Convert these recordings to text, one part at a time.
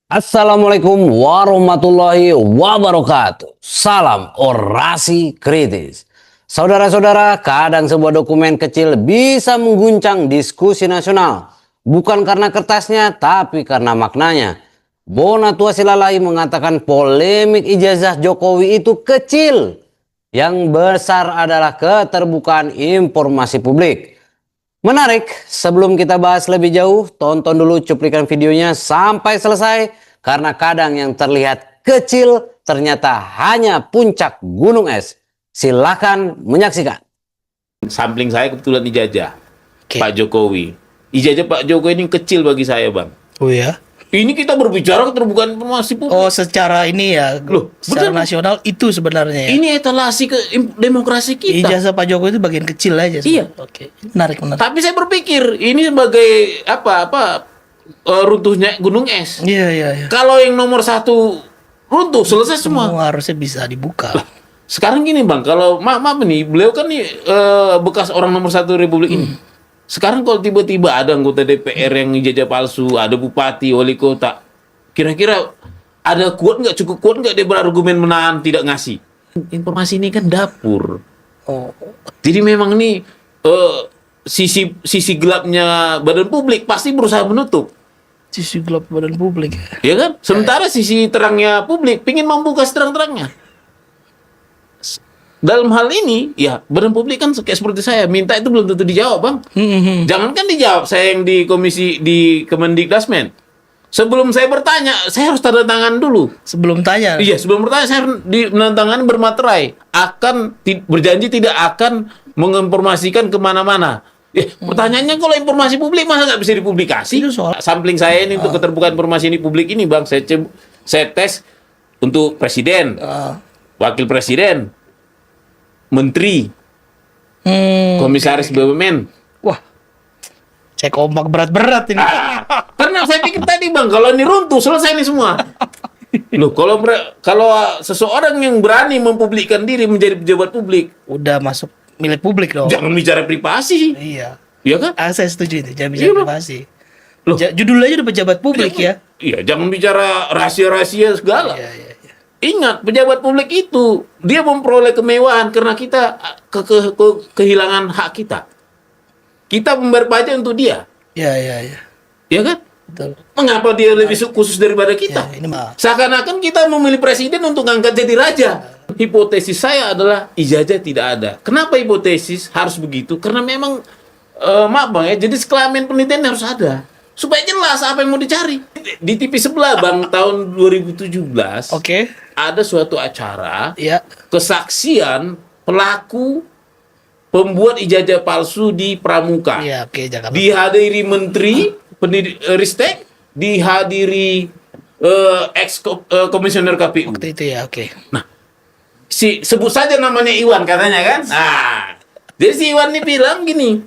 Assalamualaikum warahmatullahi wabarakatuh. Salam orasi kritis. Saudara-saudara, kadang sebuah dokumen kecil bisa mengguncang diskusi nasional. Bukan karena kertasnya, tapi karena maknanya. Bonatua Silalai mengatakan polemik ijazah Jokowi itu kecil. Yang besar adalah keterbukaan informasi publik. Menarik, sebelum kita bahas lebih jauh, tonton dulu cuplikan videonya sampai selesai. Karena kadang yang terlihat kecil ternyata hanya puncak gunung es. Silakan menyaksikan. Sampling saya kebetulan ijazah Oke. Pak Jokowi. Ijazah Pak Jokowi ini kecil bagi saya, Bang. Oh ya? Ini kita berbicara keterbukaan informasi publik. Oh, secara ini ya, Loh, secara bener. nasional itu sebenarnya ya. Ini etalasi demokrasi kita. Ijazah Pak Jokowi itu bagian kecil aja. Iya. Oke. Menarik. Tapi saya berpikir ini sebagai runtuhnya gunung es. Iya. Kalau yang nomor satu runtuh, selesai semua. Semua harusnya bisa dibuka. Sekarang gini, Bang, kalau maaf nih, beliau kan nih bekas orang nomor satu Republik ini. Sekarang kalau tiba-tiba ada anggota DPR yang ijazah palsu, ada bupati, wali kota, kira-kira ada cukup kuat nggak dia berargumen menahan tidak ngasih? Informasi ini kan dapur. Oh. Jadi memang nih sisi gelapnya badan publik pasti berusaha menutup, Sisi gelap badan publik. ya kan? Sementara sisi terangnya publik pingin membuka seterang-terangnya. Dalam hal ini, ya badan publik kan kayak seperti saya minta itu belum tentu dijawab, Bang. Jangankan dijawab, saya yang di komisi di Kemendikbudrismen. Sebelum saya bertanya, saya harus tanda tangan dulu. Sebelum tanya. Iya, sebelum bertanya saya di penantangan bermaterai akan berjanji tidak akan menginformasikan kemana-mana. Ya, pertanyaannya kalau informasi publik masa nggak bisa dipublikasi? Itu soal- Sampling saya ini untuk keterbukaan informasi ini publik ini, Bang, saya tes untuk presiden, wakil presiden, menteri, komisaris BUMN. Wah. Cek ombak berat-berat ini. Karena saya pikir tadi, Bang, kalau ini runtuh selesai ini semua. Loh, kalau seseorang yang berani mempublikkan diri menjadi pejabat publik, Udah masuk milik publik dong. jangan bicara privasi, Iya. ya kan? Saya setuju itu. Jangan Iya, bicara Bang. privasi. Loh. Judul aja udah pejabat publik ya. Iya, jangan bicara rahasia-rahasia segala. Iya. Ingat, pejabat publik itu dia memperoleh kemewahan karena kita kehilangan hak kita. Kita membayar pajak untuk dia, Iya. ya kan? Betul. Mengapa dia lebih khusus daripada kita? Ya, ini mah. Seakan-akan kita memilih presiden untuk ngangkat jadi raja. Hipotesis saya adalah ijazah tidak ada. Kenapa hipotesis harus begitu? Karena memang maaf, Bang, ya, jadi kelamin penelitian harus ada supaya jelas apa yang mau dicari. Di TV sebelah, Bang, tahun 2017 Oke. ada suatu acara Ya. kesaksian pelaku pembuat ijazah palsu di Pramuka. Iya, oke, Jakarta. Dihadiri Menteri Ristek, dihadiri komisioner KPU. Waktu itu ya, oke. Sebut saja namanya Iwan katanya kan. Nah, jadi si Iwan ini bilang gini,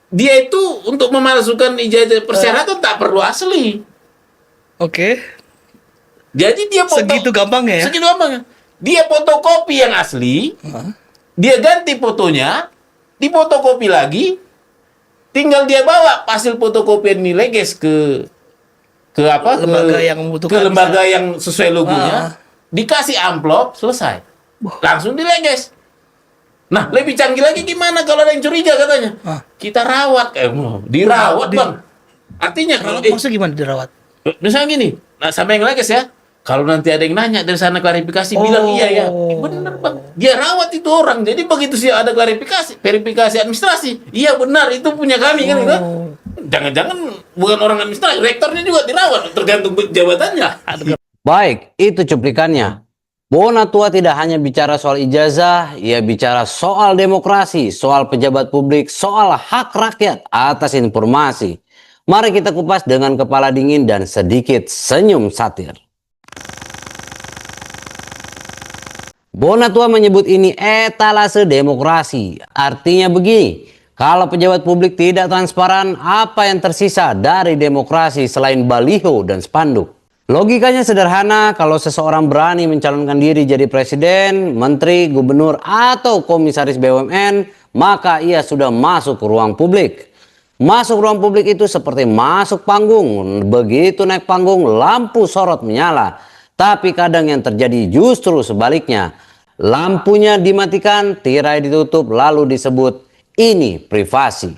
dia itu untuk memalsukan ijazah persyaratan tak perlu asli. Oke. Jadi dia Segitu gampangnya ya? Segitu gampangnya. Dia fotokopi yang asli, dia ganti fotonya, difotokopi lagi, tinggal dia bawa hasil fotokopian ini leges ke Lembaga yang membutuhkan. ke lembaga yang sesuai logonya, dikasih amplop, selesai. Langsung dileges. Nah, lebih canggih lagi gimana kalau ada yang curiga katanya? Kita rawat, dirawat, Bang. Artinya kalau Maksudnya gimana dirawat? misalnya gini, nah sama yang leges ya. Kalau nanti ada yang nanya dari sana klarifikasi, bilang iya ya. Bener, Bang. Dia rawat itu orang. Jadi begitu sih ada verifikasi administrasi. Iya benar, itu punya kami kan gitu. Jangan-jangan bukan orang administrasi, rektornya juga dirawat, tergantung jabatannya. Baik, itu cuplikannya. Bonatua tidak hanya bicara soal ijazah, ia bicara soal demokrasi, soal pejabat publik, soal hak rakyat atas informasi. Mari kita kupas dengan kepala dingin dan sedikit senyum satir. Bonatua menyebut ini etalase demokrasi. Artinya begini, kalau pejabat publik tidak transparan, apa yang tersisa dari demokrasi selain baliho dan spanduk? Logikanya sederhana, kalau seseorang berani mencalonkan diri jadi presiden, menteri, gubernur, atau komisaris BUMN, maka ia sudah masuk ke ruang publik. Masuk ruang publik itu seperti masuk panggung. Begitu naik panggung, lampu sorot menyala. Tapi kadang yang terjadi justru sebaliknya. Lampunya dimatikan, tirai ditutup, lalu disebut ini privasi.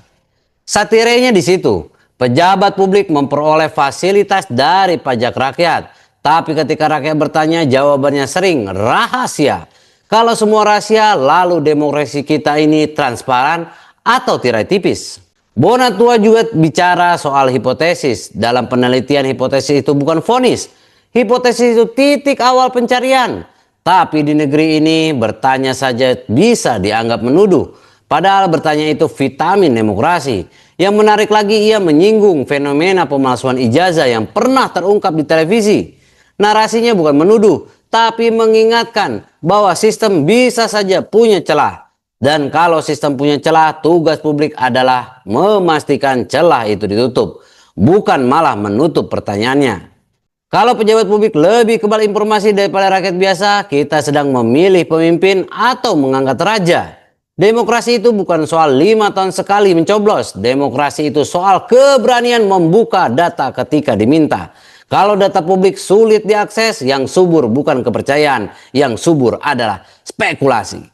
Satirenya di situ. Pejabat publik memperoleh fasilitas dari pajak rakyat. Tapi ketika rakyat bertanya, jawabannya sering rahasia. Kalau semua rahasia, lalu demokrasi kita ini transparan atau tirai tipis. Bonatua juga bicara soal hipotesis. Dalam penelitian, hipotesis itu bukan vonis. Hipotesis itu titik awal pencarian. Tapi di negeri ini bertanya saja bisa dianggap menuduh. Padahal bertanya itu vitamin demokrasi. Yang menarik lagi, ia menyinggung fenomena pemalsuan ijazah yang pernah terungkap di televisi. Narasinya bukan menuduh, tapi mengingatkan bahwa sistem bisa saja punya celah. Dan kalau sistem punya celah, tugas publik adalah memastikan celah itu ditutup, bukan malah menutup pertanyaannya. Kalau pejabat publik lebih kebal informasi daripada rakyat biasa, kita sedang memilih pemimpin atau mengangkat raja. Demokrasi itu bukan soal 5 tahun sekali mencoblos. Demokrasi itu soal keberanian membuka data ketika diminta. Kalau data publik sulit diakses, yang subur bukan kepercayaan, yang subur adalah spekulasi.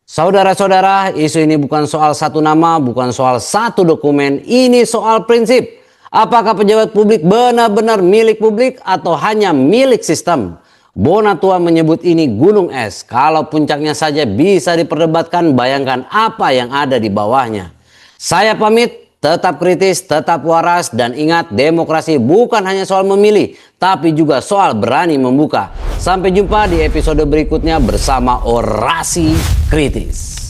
Saudara-saudara, isu ini bukan soal satu nama, bukan soal satu dokumen, ini soal prinsip. Apakah pejabat publik benar-benar milik publik atau hanya milik sistem? Bonatua menyebut ini gunung es. Kalau puncaknya saja bisa diperdebatkan, bayangkan apa yang ada di bawahnya. Saya pamit, tetap kritis, tetap waras, dan ingat demokrasi bukan hanya soal memilih, tapi juga soal berani membuka. Sampai jumpa di episode berikutnya bersama Orasi Kritis.